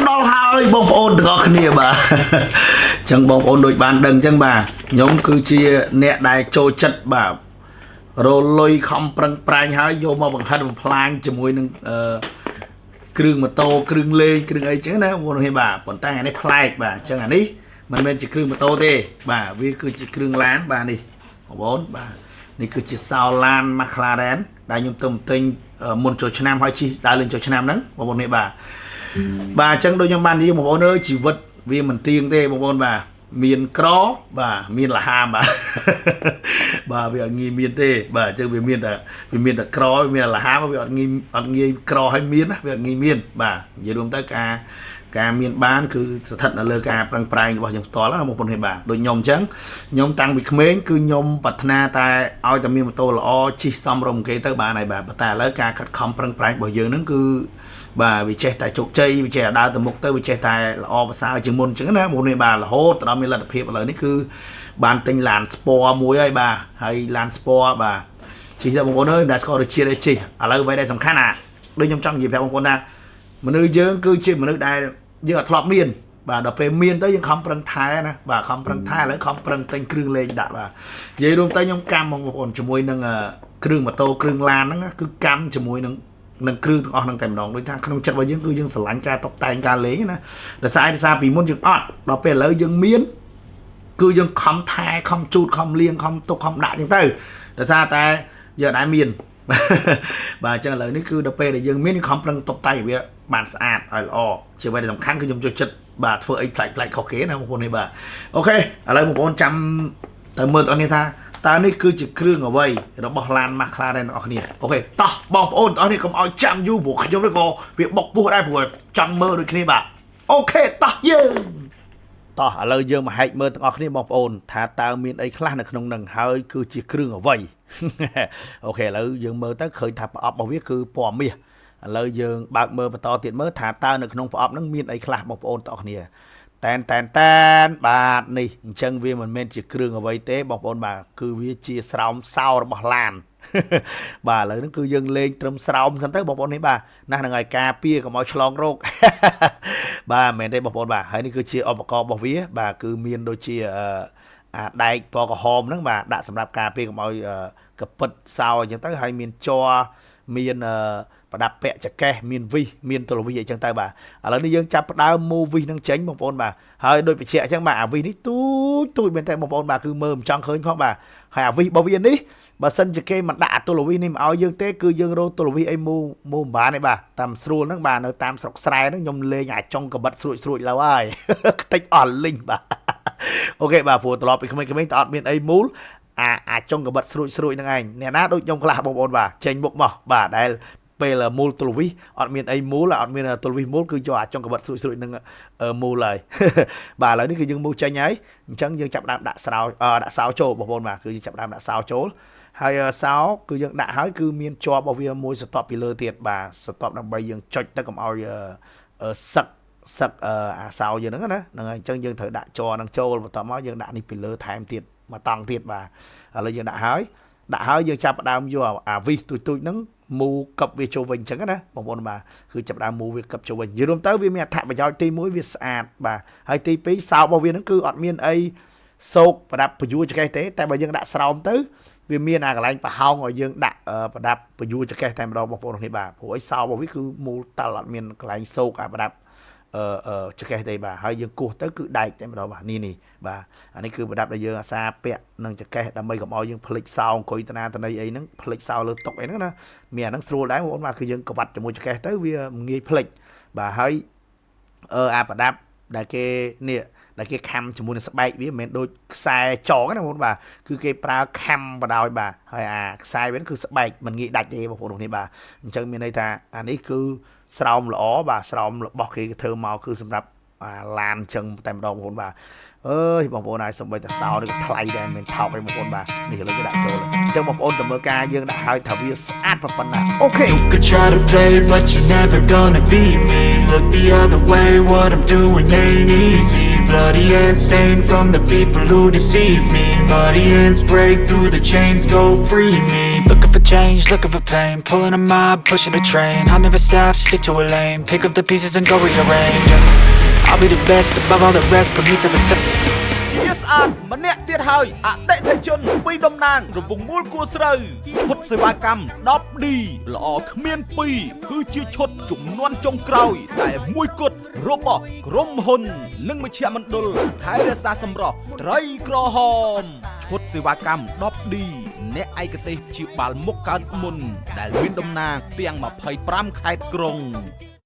ដល់ហើយបងប្អូនទាំងអស់គ្នាបាទចឹងបងប្អូនដូចបានដឹងចឹងបាទខ្ញុំគឺជាអ្នកដែលចូលចិត្តបាទរលុយខំប្រឹងប្រែងហើយយកមកបង្ហិតបំផ្លាញជាមួយនឹងគ្រឿងម៉ូតូគ្រឿងលេងគ្រឿងអីចឹងណាបងប្អូននេះបាទប៉ុន្តែអានេះប្លែកបាទចឹងអានេះមិនមែនជាគ្រឿងម៉ូតូទេបាទវាគឺជាគ្រឿងឡានបាទនេះបងប្អូនបាទនេះគឺជាសោឡាន McLaren ដែលខ្ញុំទៅទិញមុនចូលឆ្នាំហើយជិះដើរលេងចូលឆ្នាំហ្នឹងបងប្អូននេះបាទអញ្ចឹងដូចខ្ញុំបាននិយាយបងប្អូនអើយជីវិតវាមិនទៀងទេបងប្អូនបាទមានក្របាទមានលហាមបាទបាទវាអត់ងាយមានទេបាទអញ្ចឹងវាមានតែក្រវាមានលហាមវាអត់ងាយក្រឲ្យមានណាវាអត់ងាយមានបាទនិយាយរួមទៅការមានបានគឺស្ថិតនៅលើការប្រឹងប្រែងរបស់ខ្ញុំផ្ទាល់ណាបងប្អូននេះបាទដូចខ្ញុំអញ្ចឹងខ្ញុំតាំងពីក្មេងគឺខ្ញុំប្រាថ្នាតែឲ្យតែមានម៉ូតូល្អជិះសមរម្យគេទៅបានហើយបាទតែឥឡូវការខិតខំប្រឹងប្រែងរបស់យើងហ្នឹងគឺបាទវាចេះតែជោគជ័យវាចេះតែដើរទៅមុខទៅវាចេះតែល្អប្រសើរជាងមុនអញ្ចឹងណាបងប្អូននេះបាទរហូតដល់មានលទ្ធភាពឥឡូវនេះគឺបានទិញឡានស្ពណ៌មួយហើយបាទហើយឡានស្ពណ៌បាទជិះទៅបងប្អូនអើយមិនដែលស្គាល់រសជាតិទេជិះឥឡូវអ្វីដែលសំខាន់ដូចខ្ញុំចង់និយាយប្រាប់បងប្អូនថាមនុស្សយើងគឺជាមនុស្សដែលយើងអត់ធ្លាប់មានបាទដល់ពេលមានទៅយើងខំប្រឹងថែណាបាទខំប្រឹងថែឥឡូវខំប្រឹងទិញគ្រឿងលេងដាក់បាទនិយាយរួមទៅខ្ញុំកម្មបងប្អូនជាមួយនឹងគ្រឿងម៉ូតូគ្រឿងឡានហ្នឹងគឺកម្មជាមួយនឹងគ្រឿងទាំងអស់ហ្នឹងតែម្ដងដូចថាក្នុងចិត្តរបស់យើងគឺយើងស្រឡាញ់ការតុបតែងការលេងណាដោយសារពីមុនយើងអត់ដល់ពេលឥឡូវយើងមានគឺយើងខំថែខំជូតខំលាងខំទុកខំដាក់អញ្ចឹងទៅដោយសារតែយើងអត់មានបាទអញ្ចឹងឥឡូវនេះគឺដល់ពេលដែលយើងមានខំប្រឹងតុបតែងវាបានស្អាតឲ្យល្អជាអ្វីដែលសំខាន់គឺខ្ញុំចូលចិត្តបាទធ្វើអីប្លែកខុសគេណាបងប្អូននេះបាទអូខេឥឡូវបងប្អូនចាំទៅមើលតោះនេះថាតើនេះគឺជាគ្រឿងអ្វីរបស់ឡាន McLaren របស់គ្នាអូខេតោះបងប្អូនតោះនេះកុំឲ្យចាំយូរព្រោះខ្ញុំនេះក៏វាបុកពោះដែរព្រោះចង់មើលដូចគ្នាបាទអូខេតោះយើងតោះឥឡូវយើងមកហែកមើលទាំងអស់គ្នាបងប្អូនថាតើមានអីខ្លះនៅក្នុងនឹងហើយគឺជាគ្រឿងអ្វីអូខេឥឡូវយើងមើលទៅឃើញថាប្រអប់របស់វាគឺពណ៌មាសឥឡូវយើងបើកមើលបន្តទៀតមើលថាតើនៅក្នុងប្រអប់ហ្នឹងមានអីខ្លះបងប្អូនទាំងអស់គ្នាតែនបាទនេះអញ្ចឹងវាមិនមែនជាគ្រឿងអ្វីទេបងប្អូនបាទគឺវាជាស្រោមសោរបស់ឡានបាទឥឡូវហ្នឹងគឺយើងលេងត្រឹមស្រោមសិនទៅបងប្អូននេះបាទណាស់ហ្នឹងហើយការពារកុំឲ្យឆ្លងរោគបាទមិនមែនទេបងប្អូនបាទហើយនេះគឺជាឧបករណ៍របស់វាបាទគឺមានដូចជាអាដែកពណ៌ក្រហមហ្នឹងបាទដាក់សម្រាប់ការពារកុំឲ្យកពិតសោអញ្ចឹងទៅហើយមានជ័រមានប្រដាប់ពាក់ចកេះមានវិសមានទូរវិសអញ្ចឹងទៅបាទឥឡូវនេះយើងចាប់ផ្ដើមម៉ូវិសនឹងចេញបងប្អូនបាទហើយដូចបញ្ជាក់អញ្ចឹងបាទអាវិសនេះទូចមែនតើបងប្អូនបាទគឺមើលមិនចង់ឃើញផងបាទហើយអាវិសរបស់វានេះបើសិនជាគេមិនដាក់អាទូរវិសនេះមកឲ្យយើងទេគឺយើងរកទូរវិសអីម៉ូមិនបានទេបាទតាមស្រួលហ្នឹងបាទនៅតាមស្រុកស្រែហ្នឹងខ្ញុំលេងអាចុងកបិតស្រួចឡើយហើយខ្ទេចអស់លីងបាទអូខេបាទព្រោះត្រឡប់ពីក្មេងៗតើអត់មានអីមូលអាចុងកបិតស្រួចហ្នឹងឯងអ្នកណាដូចខ្ញុំខ្លះបងប្អូនបាទចេញមុខមកបាទដែលពេលមូលទូរវិសអត់មានអីមូលអត់មានទូរវិសមូលគឺយកអាចុងកបិតស្រួចនឹងមូលហើយបាទឥឡូវនេះគឺយើងមូលចេញហើយអញ្ចឹងយើងចាប់ដើមដាក់សោចូលបងប្អូនបាទគឺយើងចាប់ដើមដាក់សោចូលហើយសោគឺយើងដាក់ហើយគឺមានជាប់របស់វាមួយសតបពីលើទៀតបាទសតបដើម្បីយើងចុចទៅកុំឲ្យសឹកអាសោយើងហ្នឹងណាហ្នឹងហើយអញ្ចឹងយើងត្រូវដាក់ជ័រហ្នឹងចូលបន្ទាប់មកយើងដាក់នេះពីលើថែមទៀតមកតង់ទៀតបាទឥឡូវយើងដាក់ហើយយើងចាប់ដើមយកអាវិសទូចហ្នឹងមូកឹបវាចូលវិញអញ្ចឹងណាបងប្អូនបាទគឺចាប់ដើមមូវាកឹបចូលវិញនិយាយរួមទៅវាមានអត្ថប្រយោជន៍ទី1វាស្អាតបាទហើយទី2សោរបស់វាហ្នឹងគឺអត់មានអីសោកប្រដាប់ពយួរចកេះទេតែបើយើងដាក់ស្រោមទៅវាមានអាកន្លែងប្រហោងឲ្យយើងដាក់ប្រដាប់ពយួរចកេះតែម្ដងបងប្អូននេះបាទព្រោះអីសោរបស់វាគឺមូលតលអត់មានកន្លែងសោកអាប្រដាប់ចកេះទេបាទហើយយើងគោះទៅគឺដែកតែម្ដងបាទនេះបាទអានេះគឺប្រដាប់ដែលយើងអាសាពាក់នឹងចកេះដើម្បីកុំឲ្យយើងភ្លេចសោអង្គុយតាណាតន័យអីហ្នឹងភ្លេចសោលើតុអីហ្នឹងណាមានអាហ្នឹងស្រួលដែរបងប្អូនបាទគឺយើងក្បាត់ជាមួយចកេះទៅវាងាយភ្លេចបាទហើយអាប្រដាប់ដែលគេខំជាមួយនឹងស្បែកវាមិនមែនដូចខ្សែចងណាបងប្អូនបាទគឺគេប្រើខំបដ ாய் បាទហើយអាខ្សែវាគឺស្បែកមិនងាយដាច់ទេបងប្អូននេះបាទអញ្ចឹងមានន័យថាអានេះគឺស្រោមល្អបាទស្រោមរបស់គេធ្វើមកគឺសម្រាប់ឡានអញ្ចឹងតែម្ដងបងប្អូនបាទអើយបងប្អូនហើយសំបីតែសោនេះថ្លៃដែរមិនថោកទេបងប្អូនបាទនេះឥឡូវគេដាក់ចូលអញ្ចឹងបងប្អូនទៅមើលការយើងដាក់ហើយថាវាស្អាតប៉ុណ្ណាអូខេ You could try to play but you're never gonna beat me Look the other way what I'm doing ain't easy Bloody hands stained from the people who deceive me Muddy hands break through the chains go free me Looking for for change, looking for pain. Pulling a mob, pushing a train. I'll never stop, stick to a lane. Pick up the pieces and go rearrange. I'll be the best above all the rest, put me to the top. ជាស្អាតម្នាក់ទៀតហើយអតិថិជនពីតំណាងរង្វង់មូលគួរស្រូវឈុតសេវាកម្ម 10D ល្អគ្មានពីរគឺជាឈុតជំនាន់ចុងក្រោយតែមួយគត់របស់ក្រុមហ៊ុននិងមជ្ឈមណ្ឌលថែរក្សាសម្រស់ត្រីក្រហមឈុតសេវាកម្ម 10D អ្នកឯកទេសព្យាបាលមុខកើតមុនដែលមានតំណាងទាំង25ខេត្តក្រុង